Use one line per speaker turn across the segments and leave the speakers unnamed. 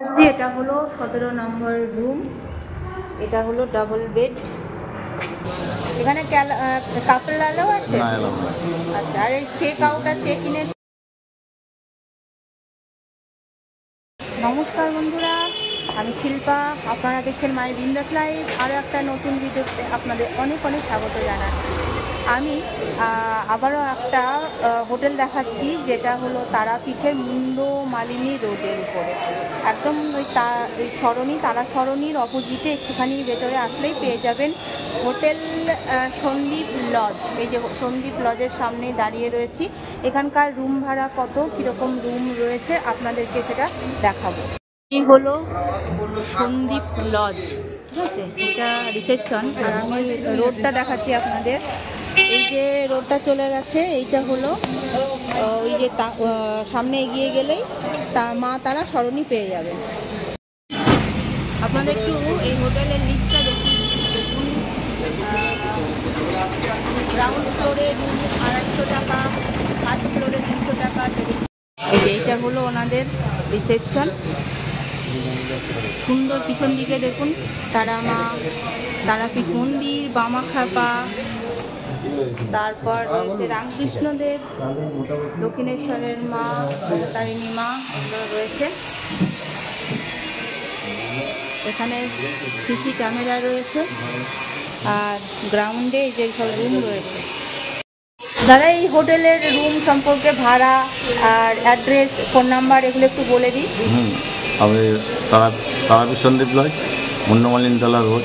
জি, এটা হলো 17 নম্বর রুম। এটা হলো ডাবল বেড। এখানে কাপল অ্যালাউ আছে?
না, এলাও না।
আচ্ছা, আর এই চেক আউট আর চেক ইনের? নমস্কার বন্ধুরা, আমি শিল্পা। আপনারা দেখছেন মাই বিন্দাস লাইফ। আরও একটা নতুন ভিডিওতে আপনাদের অনেক অনেক স্বাগত জানাচ্ছি। আমি আবারও একটা হোটেল দেখাচ্ছি, যেটা হলো তারাপীঠের মুন্ডমালিনী রোডের উপরে। একদম ওই তারা সরণির অপোজিটে একটুখানি ভেতরে আসলেই পেয়ে যাবেন হোটেল সন্দীপ লজ। এই যে সন্দীপ লজের সামনে দাঁড়িয়ে রয়েছি। এখানকার রুম ভাড়া কত, কীরকম রুম রয়েছে আপনাদেরকে সেটা দেখাবো। এই হলো সন্দীপ লজ, ঠিক আছে? এটা রিসেপশন। আর আমি রোডটা দেখাচ্ছি আপনাদের। এই যে রোডটা চলে গেছে, এইটা হলো ওই যে সামনে এগিয়ে গেলেই মা তারা সরণি পেয়ে যাবেন। আপনাদের একটু এই হোটেলের লিস্টটা দেখুন। গ্রাউন্ড ফ্লোরে 250 টাকা, ফার্স্ট ফ্লোরে 300 টাকা। এই যে এইটা হলো ওনাদের রিসেপশন। সুন্দর, পিছন দিকে দেখুন তারা মা, তারাপীঠ মন্দির, বামাখ্যাপা, তারপর রয়েছে রামকৃষ্ণদেব, দক্ষিণেশ্বরের মা, তারিণী মা, এগুলো রয়েছে। এখানে সিসি ক্যামেরা রয়েছে। আর গ্রাউন্ডে এই যে সব রুম রয়েছে। দাদা, এই হোটেলের রুম সম্পর্কে ভাড়া আর অ্যাড্রেস, ফোন নাম্বার এগুলো একটু বলে দিই।
আমি তারাপীঠ সন্দীপ লজ, মুন্ডমালিনীতলা রোড,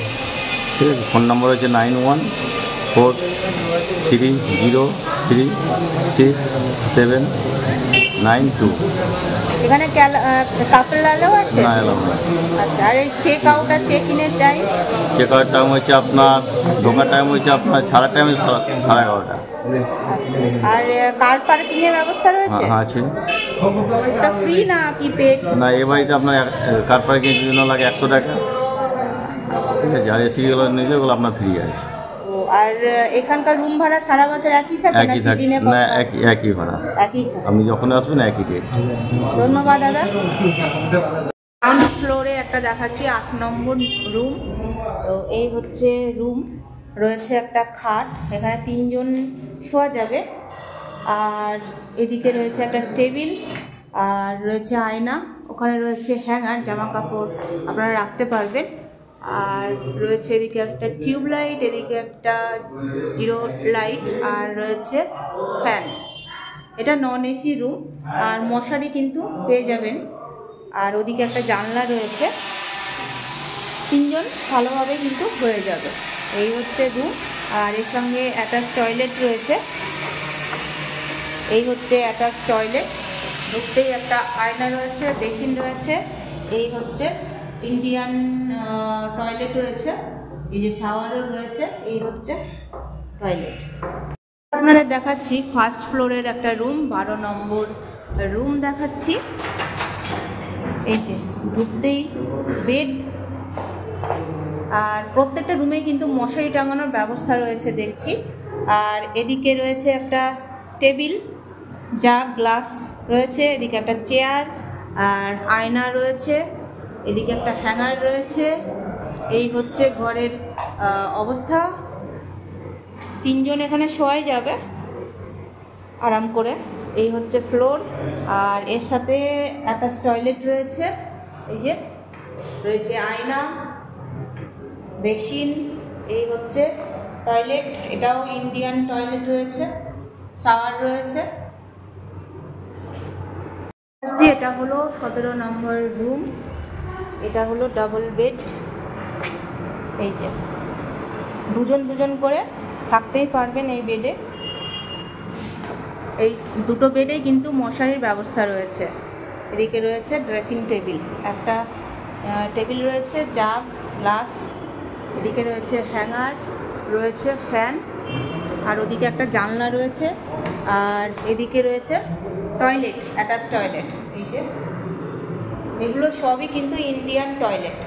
ঠিক আছে। ফোন নম্বর হচ্ছে 9143036792।
এখানে কাপল অ্যালাউ আছে?
না, এলাও না।
আচ্ছা, আর এই চেক আউট আর চেক ইনের টাইম?
চেক আউট টাইম হচ্ছে আপনার, ঢোকার টাইম হচ্ছে আপনার, ছাড়ার টাইম 11:30।
আর কার পার্কিং এর ব্যবস্থা রয়েছে?
হ্যাঁ, আছে।
এটা ফ্রি না কি পেড?
না, এই বাড়িতে আপনার কার পার্কিংয়ের জন্য লাগে 100 টাকা, ঠিক আছে। আর এসিগুলো নিলে ওগুলো আপনার ফ্রি আছে।
আর এখানকার রুম ভাড়া সারা বছর একই থাকে না সিজনে?
না, একই ভাড়া, একই থাকে। আপনি যখন আসবেন একই রেট।
ধন্যবাদ দাদা। গ্রাউন্ড ফ্লোরে একটা দেখাচ্ছি, 8 নম্বর রুম। তো এই হচ্ছে রুম। রয়েছে একটা খাট, এখানে 3 জন শোয়া যাবে। আর এদিকে রয়েছে একটা টেবিল, আর রয়েছে আয়না, ওখানে রয়েছে হ্যাঙ্গার, জামা কাপড় আপনারা রাখতে পারবেন। আর রয়েছে এদিকে একটা টিউবলাইট, এদিকে একটা জিরো লাইট, আর রয়েছে ফ্যান। এটা নন এসি রুম, আর মশারি কিন্তু পেয়ে যাবেন। আর ওদিকে একটা জানলা রয়েছে। 3 জন ভালোভাবে কিন্তু হয়ে যাবে। এই হচ্ছে রুম। আর এর সঙ্গে অ্যাটাচ টয়লেট রয়েছে। এই হচ্ছে অ্যাটাচ টয়লেট। ঢুকতেই একটা আয়না রয়েছে, বেসিন রয়েছে। এই হচ্ছে ইন্ডিয়ান টয়লেট রয়েছে। এই যে শাওয়ারও রয়েছে। এই হচ্ছে টয়লেট। আপনাদের দেখাচ্ছি ফার্স্ট ফ্লোরের একটা রুম, 12 নম্বর রুম দেখাচ্ছি। এই যে ঢুকতেই বেড, আর প্রত্যেকটা রুমেই কিন্তু মশারি টাঙানোর ব্যবস্থা রয়েছে দেখছি। আর এদিকে রয়েছে একটা টেবিল, যা গ্লাস রয়েছে, এদিকে একটা চেয়ার, আর আয়না রয়েছে, এদিকে একটা হ্যাঙ্গার রয়েছে। এই হচ্ছে ঘরের অবস্থা। 3 জন এখানে শোয়া যাবে আরাম করে। এই হচ্ছে ফ্লোর। আর এর সাথে অ্যাটাচ টয়লেট রয়েছে। এই যে রয়েছে আয়না, বেসিন। এই হচ্ছে টয়লেট, এটাও ইন্ডিয়ান টয়লেট রয়েছে, শাওয়ার রয়েছে। জি, এটা হলো 17 নম্বর রুম। এটা হলো ডাবল বেড। এই যে 2 জন করে থাকতেই পারবেন এই বেডে। এই দুটো বেডেই কিন্তু মশারির ব্যবস্থা রয়েছে। এদিকে রয়েছে ড্রেসিং টেবিল, একটা টেবিল রয়েছে, জাগ, গ্লাস। এদিকে রয়েছে হ্যাঙ্গার, রয়েছে ফ্যান, আর ওদিকে একটা জানলা রয়েছে। আর এদিকে রয়েছে টয়লেট, অ্যাটাচ টয়লেট। এই যে এগুলো সবই কিন্তু ইন্ডিয়ান টয়লেট,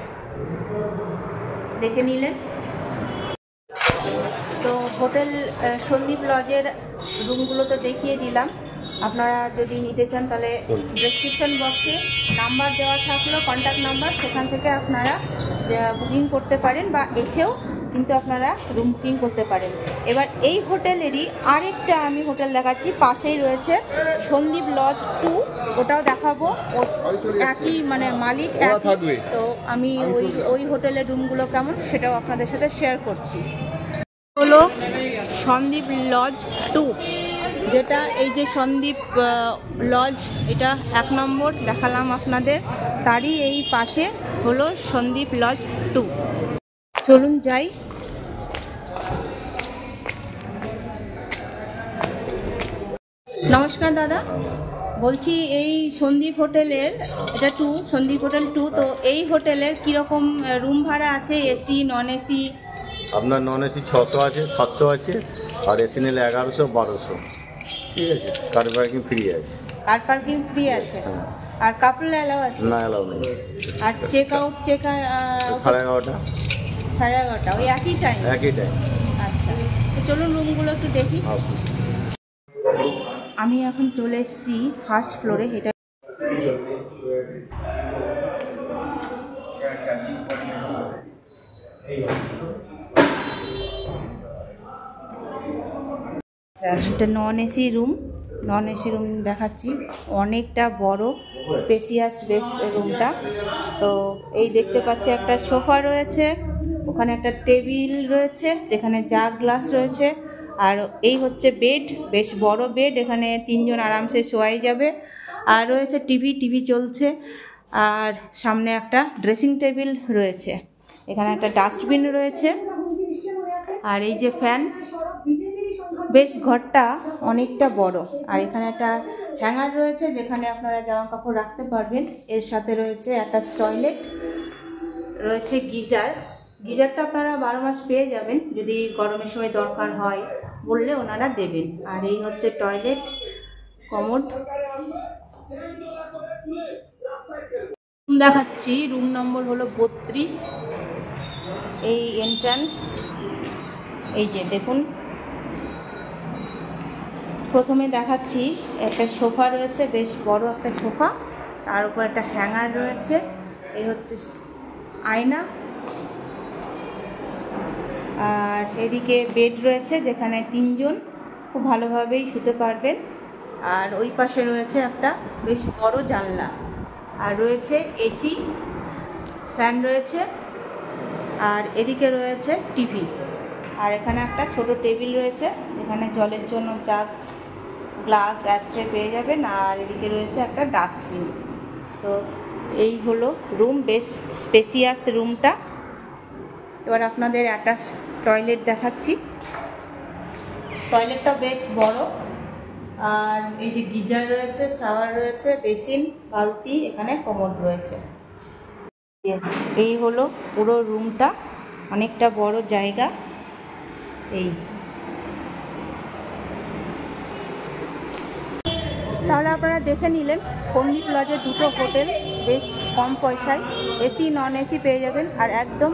দেখে নিলেন। তো হোটেল সন্দীপ লজের রুমগুলো তো দেখিয়ে দিলাম। আপনারা যদি নিতে চান তাহলে ডেসক্রিপশন বক্সে নাম্বার দেওয়া থাকলো, কন্ট্যাক্ট নাম্বার, সেখান থেকে আপনারা বুকিং করতে পারেন বা এসেও কিন্তু আপনারা রুম বুকিং করতে পারেন। এবার এই হোটেলেরই আরেকটা আমি হোটেল দেখাচ্ছি, পাশেই রয়েছে সন্দীপ লজ 2, ওটাও দেখাবো। একই মানে মালিক একই, তো আমি ওই হোটেলের রুমগুলো কেমন সেটাও আপনাদের সাথে শেয়ার করছি। হলো সন্দীপ লজ 2, যেটা এই যে সন্দীপ লজ, এটা 1 নম্বর দেখালাম আপনাদের, তারই এই পাশে হলো সন্দীপ লজ 2। চলুন যাই। নমস্কার দাদা, বলছি এই সন্দীপ হোটেলের, এটা 2, সন্দীপ হোটেল 2, তো এই হোটেলের কীরকম রুম ভাড়া আছে, এসি নন এসি?
আপনার নন এসি 600 আছে, 700 আছে, আর এসি নিলে 1100, 1200। ঠিক আছে, কার পার্কিং ফ্রি আছে।
কার পার্কিং ফ্রি আছে? আর কাপল অ্যালাউ আছে?
না, অ্যালাউ নেই।
আর চেক আউট
11:30।
11:30, ওই একই টাইম?
একই টাইম।
আচ্ছা, তো চলুন রুমগুলো একটু দেখি। আমি এখন চলে এসেছি ফার্স্ট ফ্লোরে। এটা এটা non AC room, non AC room দেখাচ্ছি। অনেকটা বড় স্পেসিয়াস বেশ রুমটা। তো এই দেখতে পাচ্ছি একটা সোফা রয়েছে, ওখানে একটা টেবিল রয়েছে যেখানে জাগ গ্লাস রয়েছে, আর এই হচ্ছে বেড, বেশ বড় বেড, এখানে 3 জন আরামসে শোয়াই যাবে। আর রয়েছে টিভি চলছে, আর সামনে একটা ড্রেসিং টেবিল রয়েছে, এখানে একটা ডাস্টবিন রয়েছে, আর এই যে ফ্যান। বেশ ঘরটা অনেকটা বড়। আর এখানে একটা হ্যাঙ্গার রয়েছে যেখানে আপনারা জামা কাপড় রাখতে পারবেন। এর সাথে রয়েছে অ্যাটাচ টয়লেট, রয়েছে গিজারটা আপনারা 12 মাস পেয়ে যাবেন, যদি গরমের সময় দরকার হয় বললে ওনারা দেবেন। আর এই হচ্ছে টয়লেট, কমোড দেখাচ্ছি। রুম নম্বর হলো 32। এই এন্ট্রান্স, এই যে দেখুন, প্রথমে দেখাচ্ছি একটা সোফা রয়েছে, বেশ বড় একটা সোফা, তার উপর একটা হ্যাঙ্গার রয়েছে, এই হচ্ছে আয়না, আর এদিকে বেড রয়েছে যেখানে 3 জন খুব ভালোভাবেই শুতে পারবেন। আর ওই পাশে রয়েছে একটা বেশ বড় জানলা, আর রয়েছে এসি, ফ্যান রয়েছে, আর এদিকে রয়েছে টিভি। আর এখানে একটা ছোট টেবিল রয়েছে এখানে জলের জন্য জাগ গ্লাস অ্যাস্ট্রে পেয়ে যাবেন, আর এদিকে রয়েছে একটা ডাস্টবিন। তো এই হলো রুম, বেশ স্পেসিয়াস রুমটা। এবার আপনাদের অ্যাটাচ টয়লেট দেখাচ্ছি। টয়লেটটা বেশ বড়, আর এই যে গিজার রয়েছে, শাওয়ার রয়েছে, বেসিন, বালতি, এখানে কমোড রয়েছে। এই হলো পুরো রুমটা, অনেকটা বড় জায়গা। এই তাহলে আপনারা দেখে নিলেন সন্দীপ লজের 2টো হোটেল, বেশ কম পয়সায় এসি নন এসি পেয়ে যাবেন, আর একদম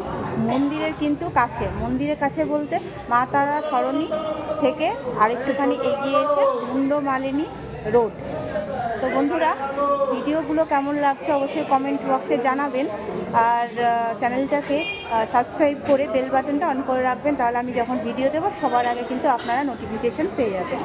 মন্দিরের কিন্তু কাছে। মন্দিরের কাছে বলতে মা তারা সরণি থেকে আরেকটুখানি এগিয়ে এসে মুন্ডমালিনী রোড। তো বন্ধুরা, ভিডিওগুলো কেমন লাগছে অবশ্যই কমেন্ট বক্সে জানাবেন, আর চ্যানেলটাকে সাবস্ক্রাইব করে বেল বাটনটা অন করে রাখবেন, তাহলে আমি যখন ভিডিও দেবো সবার আগে কিন্তু আপনারা নোটিফিকেশন পেয়ে যাবেন।